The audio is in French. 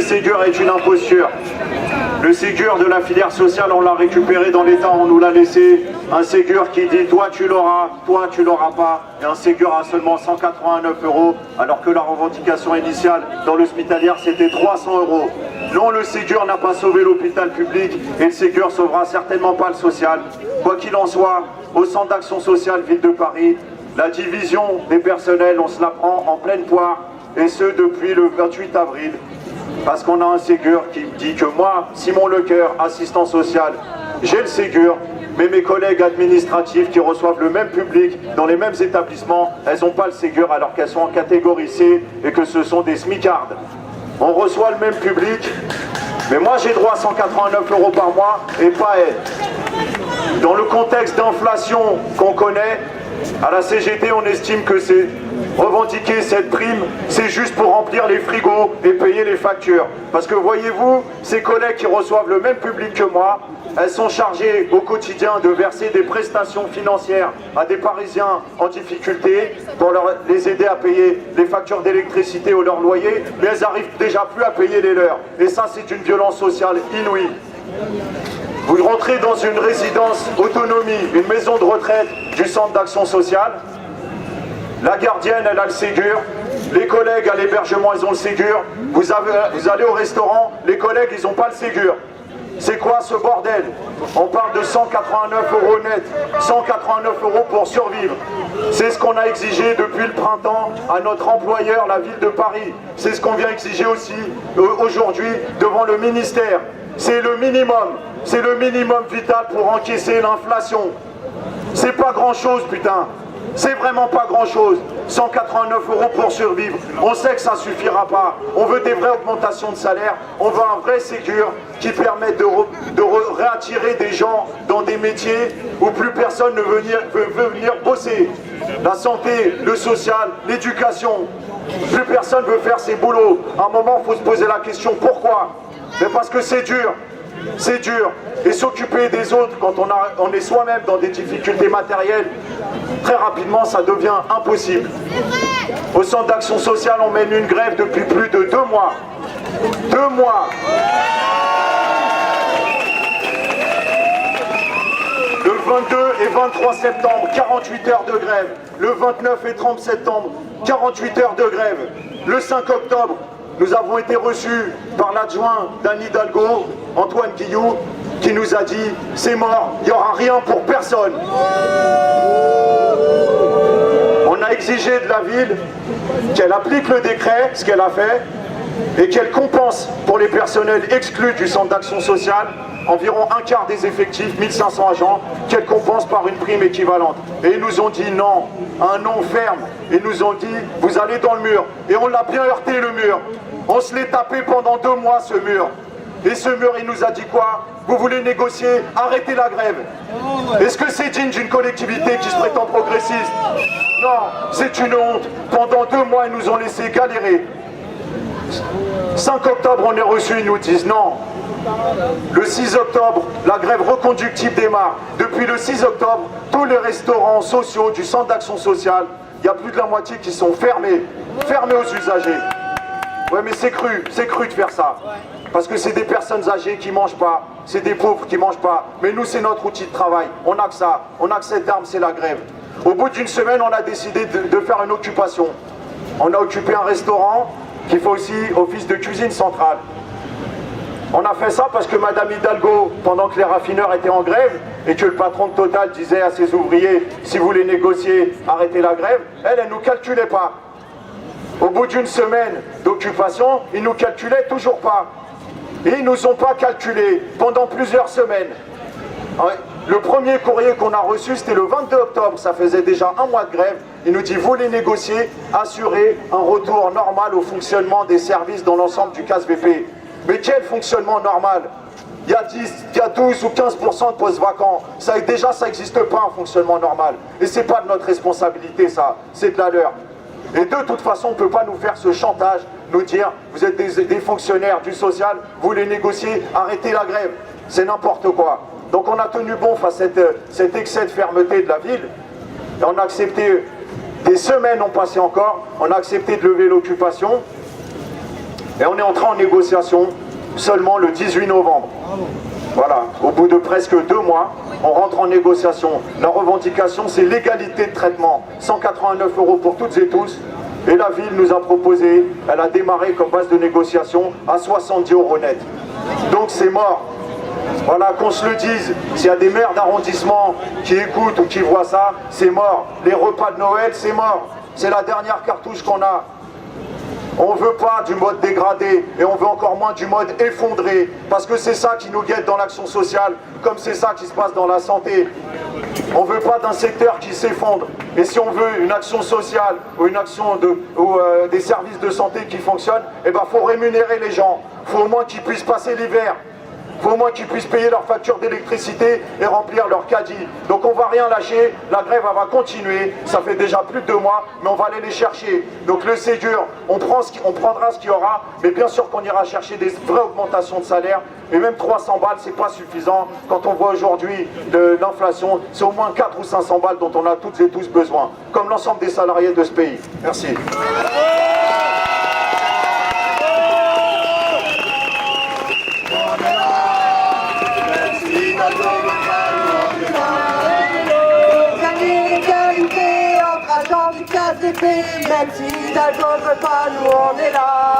Ségur est une imposture. Le Ségur de la filière sociale, on l'a récupéré dans l'État, on nous l'a laissé. Un Ségur qui dit toi tu l'auras pas. Et un Ségur à seulement 189 €, alors que la revendication initiale dans l'hospitalière c'était 300 €. Non, le Ségur n'a pas sauvé l'hôpital public et le Ségur sauvera certainement pas le social. Quoi qu'il en soit, au centre d'action sociale Ville de Paris, la division des personnels, on se la prend en pleine poire, et ce depuis le 28 avril. Parce qu'on a un Ségur qui dit que moi, Simon Lecoeur, assistant social, j'ai le Ségur, mais mes collègues administratifs qui reçoivent le même public dans les mêmes établissements, elles n'ont pas le Ségur alors qu'elles sont en catégorie C et que ce sont des smicardes. On reçoit le même public, mais moi j'ai droit à 189 € par mois et pas elle. Dans le contexte d'inflation qu'on connaît, à la CGT on estime que c'est revendiquer cette prime, c'est juste pour remplir les frigos et payer les factures. Parce que voyez-vous, ces collègues qui reçoivent le même public que moi, elles sont chargées au quotidien de verser des prestations financières à des Parisiens en difficulté pour les aider à payer les factures d'électricité ou leur loyer, mais elles n'arrivent déjà plus à payer les leurs. Et ça, c'est une violence sociale inouïe. Vous rentrez dans une résidence autonomie, une maison de retraite du centre d'action sociale. La gardienne, elle a le Ségur. Les collègues à l'hébergement, ils ont le Ségur. Vous allez au restaurant, les collègues, ils n'ont pas le Ségur. C'est quoi ce bordel? On parle de 189 € net, 189 € pour survivre. C'est ce qu'on a exigé depuis le printemps à notre employeur, la ville de Paris. C'est ce qu'on vient exiger aussi aujourd'hui devant le ministère. C'est le minimum vital pour encaisser l'inflation. C'est pas grand-chose, putain. C'est vraiment pas grand-chose. 189 € pour survivre. On sait que ça suffira pas. On veut des vraies augmentations de salaire. On veut un vrai Ségur qui permette de réattirer des gens dans des métiers où plus personne ne veut venir bosser. La santé, le social, l'éducation. Plus personne veut faire ses boulots. À un moment, il faut se poser la question pourquoi? Mais parce que c'est dur. C'est dur. Et s'occuper des autres quand on est soi-même dans des difficultés matérielles, très rapidement ça devient impossible. Au centre d'action sociale, on mène une grève depuis plus de 2 mois. 2 mois. Le 22 et 23 septembre, 48 heures de grève. Le 29 et 30 septembre, 48 heures de grève. Le 5 octobre, nous avons été reçus par l'adjoint d'Anne Hidalgo, Antoine Guillou, qui nous a dit « c'est mort, il n'y aura rien pour personne ». On a exigé de la ville qu'elle applique le décret, ce qu'elle a fait, et qu'elle compense pour les personnels exclus du centre d'action sociale environ un quart des effectifs, 1500 agents, qu'elle compense par une prime équivalente. Et ils nous ont dit non, un non ferme. Ils nous ont dit vous allez dans le mur. Et on l'a bien heurté le mur. On se l'est tapé pendant 2 mois ce mur. Et ce mur, il nous a dit quoi? Vous voulez négocier? Arrêtez la grève. Est-ce que c'est digne d'une collectivité qui se prétend progressiste? Non, c'est une honte. Pendant 2 mois, ils nous ont laissé galérer. 5 octobre, on est reçus, ils nous disent non. Le 6 octobre, la grève reconductible démarre. Depuis le 6 octobre, tous les restaurants sociaux du centre d'action sociale, il y a plus de la moitié qui sont fermés aux usagers. Ouais, mais c'est cru de faire ça. Parce que c'est des personnes âgées qui mangent pas, c'est des pauvres qui mangent pas. Mais nous, c'est notre outil de travail. On a que ça. On a que cette arme, c'est la grève. Au bout d'une semaine, on a décidé de faire une occupation. On a occupé un restaurant qui fait aussi office de cuisine centrale. On a fait ça parce que Madame Hidalgo, pendant que les raffineurs étaient en grève et que le patron de Total disait à ses ouvriers « si vous voulez négocier, arrêtez la grève », elle ne nous calculait pas. Au bout d'une semaine d'occupation, ils ne nous calculaient toujours pas. Et ils ne nous ont pas calculé pendant plusieurs semaines. Le premier courrier qu'on a reçu, c'était le 22 octobre, ça faisait déjà 1 mois de grève. Il nous dit, vous voulez négocier, assurer un retour normal au fonctionnement des services dans l'ensemble du CASVP. Mais quel fonctionnement normal? Il y a 12 ou 15% de postes vacants. Déjà, ça n'existe pas un fonctionnement normal. Et c'est pas de notre responsabilité, ça. C'est de la leur. Et de toute façon, on ne peut pas nous faire ce chantage, nous dire, vous êtes des fonctionnaires du social, vous voulez négocier, arrêtez la grève. C'est n'importe quoi. Donc on a tenu bon face à cet excès de fermeté de la ville. Et on a accepté, des semaines ont passé encore, on a accepté de lever l'occupation. Et on est entré en négociation seulement le 18 novembre. Voilà, au bout de presque 2 mois, on rentre en négociation. La revendication, c'est l'égalité de traitement. 189 € pour toutes et tous. Et la ville nous a proposé, elle a démarré comme base de négociation à 70 € net. Donc c'est mort. Voilà, qu'on se le dise, s'il y a des maires d'arrondissement qui écoutent ou qui voient ça, c'est mort. Les repas de Noël, c'est mort. C'est la dernière cartouche qu'on a. On ne veut pas du mode dégradé et on veut encore moins du mode effondré, parce que c'est ça qui nous guette dans l'action sociale, comme c'est ça qui se passe dans la santé. On ne veut pas d'un secteur qui s'effondre. Et si on veut une action sociale ou une action des services de santé qui fonctionnent, eh ben, faut rémunérer les gens. Il faut au moins qu'ils puissent passer l'hiver. Il faut au moins qu'ils puissent payer leur facture d'électricité et remplir leur caddie. Donc on va rien lâcher, la grève elle va continuer, ça fait déjà plus de 2 mois, mais on va aller les chercher. Donc le Ségur, on prendra ce qu'il y aura, mais bien sûr qu'on ira chercher des vraies augmentations de salaire, et même 300 balles c'est pas suffisant. Quand on voit aujourd'hui l'inflation, c'est au moins 400 ou 500 balles dont on a toutes et tous besoin, comme l'ensemble des salariés de ce pays. Merci. Même si Hidalgo veut pas, nous on est là.